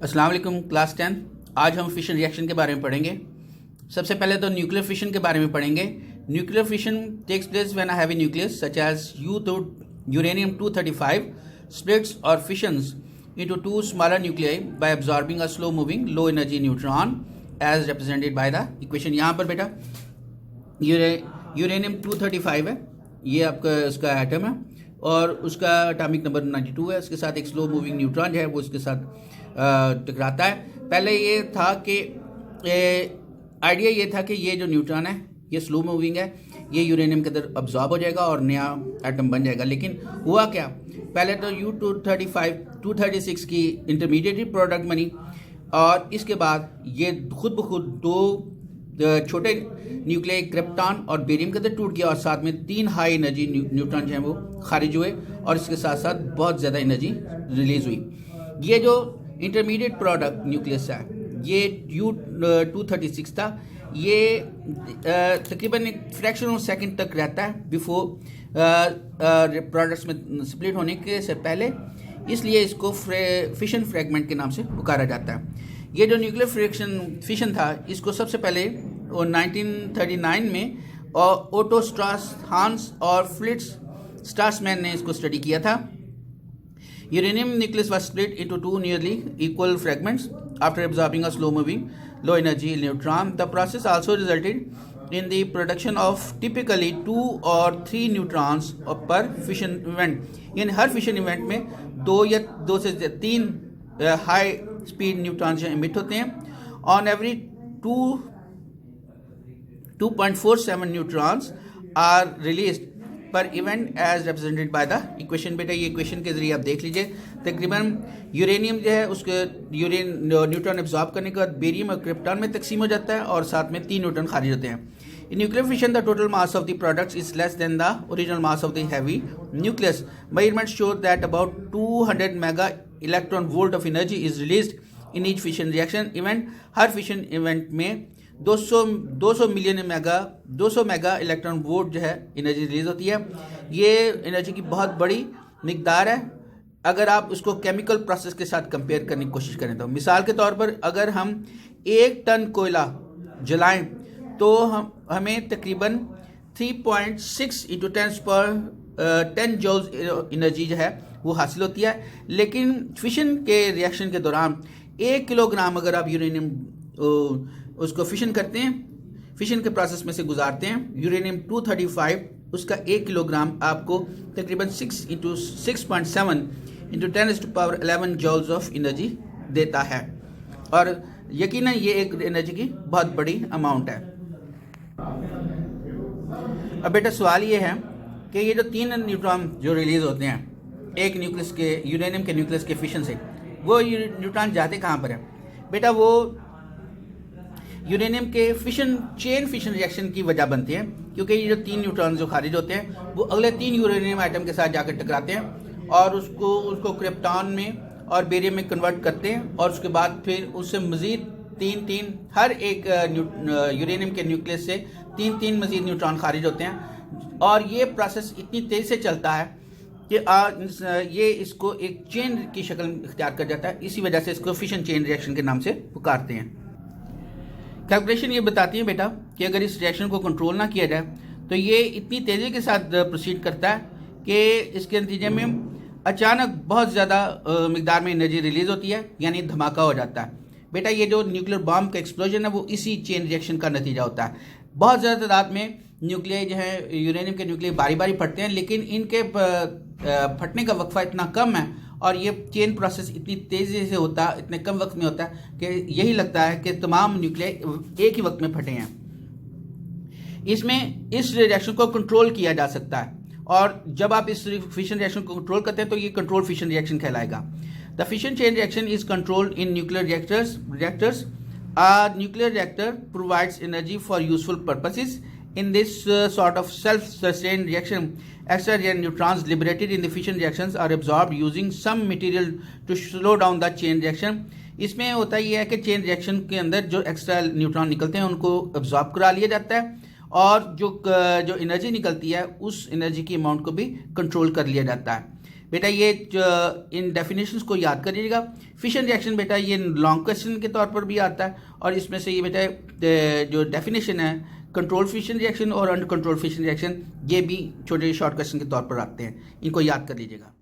अस्सलाम वालेकुम क्लास 10। आज हम फिशन रिएक्शन के बारे में पढ़ेंगे। सबसे पहले तो न्यूक्लियर फिशन के बारे में पढ़ेंगे। Nuclear fission takes place when a heavy nucleus such as uranium 235 splits or fissions into two smaller nuclei by absorbing a slow moving low energy neutron as represented by the equation। यहाँ पर बेटा uranium 235 है, ये आपका उसका atom है और उसका एटॉमिक नंबर 92 है। उसके साथ एक स्लो मूविंग न्यूट्रॉन जो है वो उसके साथ टकराता है। पहले ये था कि आइडिया ये था कि ये जो न्यूट्रॉन है ये स्लो मूविंग है, ये यूरेनियम के अंदर अब्जॉर्ब हो जाएगा और नया एटम बन जाएगा। लेकिन हुआ क्या, पहले तो U236 की इंटरमीडिएट प्रोडक्ट बनी और इसके बाद ये खुद ब खुद दो छोटे न्यूक्लियाई क्रिप्टॉन और बेरियम के अंदर टूट गया और साथ में 3 हाई एनर्जी न्यूट्रॉन जो हैं वो खारिज हुए और इसके साथ साथ बहुत ज़्यादा एनर्जी रिलीज हुई। ये जो इंटरमीडिएट प्रोडक्ट न्यूक्लियस है ये U236 था। ये तकरीबन एक फ्रैक्शन ऑफ सेकंड तक रहता है बिफोर प्रोडक्ट्स में स्प्लिट होने के से पहले, इसलिए इसको फिशन फ्रैगमेंट के नाम से पुकारा जाता है। ये जो न्यूक्लियर फिशन था इसको सबसे पहले 1939 में ओटो स्ट्रास हांस और फ्लिट्स स्ट्रासमैन ने इसको स्टडी किया था। Uranium nucleus was split into two nearly equal fragments after absorbing a slow-moving, low-energy neutron. The process also resulted in the production of typically 2 or 3 neutrons per fission event. यानी हर fission event में 2 से 3 high speed neutrons जो emit होते हैं। On every 2.47 neutrons are released per event as represented by the equation. बेटा ये equation के जरिए आप देख लीजिए। तकरीबन यूरेनियम जो है उसके न्यूट्रॉन एब्जॉर्ब करने के बाद बेरियम और क्रिप्टॉन में तकसीम हो जाता है और साथ में 3 न्यूट्रॉन खारिज होते हैं। In nuclear fission, the total mass of the products is less than the original mass of the heavy nucleus. Measurements show that about 200 mega electron volt of energy is released in each fission reaction event. Her fission event में 200 mega electron volt जो है energy release होती है। ये energy की बहुत बड़ी मिकदार है अगर आप उसको केमिकल प्रोसेस के साथ कंपेयर करने की कोशिश करें तो। मिसाल के तौर पर अगर हम 1 टन कोयला जलाएं तो हमें तकरीबन 3.6 इंटू 10 जूल्स एनर्जी जो है वो हासिल होती है। लेकिन फिशन के रिएक्शन के दौरान 1 किलोग्राम अगर आप यूरेनियम उसको फिशन करते हैं, फिशन के प्रोसेस में से गुजारते हैं, यूरेनियम 235 उसका 1 किलोग्राम आपको तकरीबन 6 into 6.7 into 10⁻11 joules of energy देता है और यकीनन ये एक एनर्जी की बहुत बड़ी अमाउंट है। अब बेटा सवाल ये है कि ये जो 3 न्यूट्रॉन जो रिलीज होते हैं एक न्यूक्लियस के यूरेनियम के न्यूक्लियस के फिशन से, वो न्यूट्रॉन जाते कहाँ पर है? बेटा वो यूरेनियम के चेन फिशन रिएक्शन की वजह बनते हैं, क्योंकि ये जो 3 न्यूट्रॉन जो खारिज होते हैं वो अगले 3 यूरेनियम आइटम के साथ जाकर टकराते हैं और उसको क्रिप्टॉन में और बेरियम में कन्वर्ट करते हैं और उसके बाद फिर उससे मज़ीद 3 हर एक यूरेनियम के न्यूक्लियस से 3 मज़ीद न्यूट्रॉन खारिज होते हैं और ये प्रोसेस इतनी तेज़ से चलता है कि ये इसको एक चेन की शक्ल इख्तियार कर जाता है। इसी वजह से इसको फिशन चेन रिएक्शन के नाम से पुकारते हैं। कैलकुलेशन ये बताती है बेटा कि अगर इस रिएक्शन को कंट्रोल ना किया जाए तो ये इतनी तेज़ी के साथ प्रोसीड करता है कि इसके नतीजे में अचानक बहुत ज़्यादा मिकदार में एनर्जी रिलीज होती है, यानी धमाका हो जाता है। बेटा ये जो न्यूक्लियर बॉम्ब का एक्सप्लोजन है वो इसी चेन रिएक्शन का नतीजा होता है। बहुत ज़्यादा तादाद में न्यूक्लियाई जो है यूरेनियम के न्यूक्लियाई बारी बारी फटते हैं, लेकिन इनके फटने का वक्फा इतना कम है और ये चेन प्रोसेस इतनी तेज़ी से होता है, इतने कम वक्त में होता है कि यही लगता है कि तमाम न्यूक्लियाई एक ही वक्त में फटे हैं। इसमें इस रिएक्शन को कंट्रोल किया जा सकता है और जब आप इस फिशन रिएक्शन को कंट्रोल करते हैं तो ये कंट्रोल फिशन रिएक्शन कहलाएगा। The fission chain reaction is controlled in nuclear reactors. A nuclear reactor provides energy for useful purposes. In this sort of self-sustained reaction, extra neutrons liberated in the fission reactions are absorbed using some material to slow down the chain reaction. इसमें होता ये है कि chain reaction के अंदर जो extra neutron निकलते हैं उनको अब्जॉर्ब करा लिया जाता है और जो एनर्जी निकलती है उस एनर्जी की अमाउंट को भी कंट्रोल कर लिया जाता है। बेटा ये इन डेफिनेशंस को याद करिएगा। फिशन रिएक्शन बेटा ये लॉन्ग क्वेश्चन के तौर पर भी आता है, और इसमें से ये बेटा जो डेफिनेशन है कंट्रोल फिशन रिएक्शन और अंडर कंट्रोल फिशन रिएक्शन, ये भी छोटे शॉर्ट क्वेश्चन के तौर पर आते हैं, इनको याद कर लीजिएगा।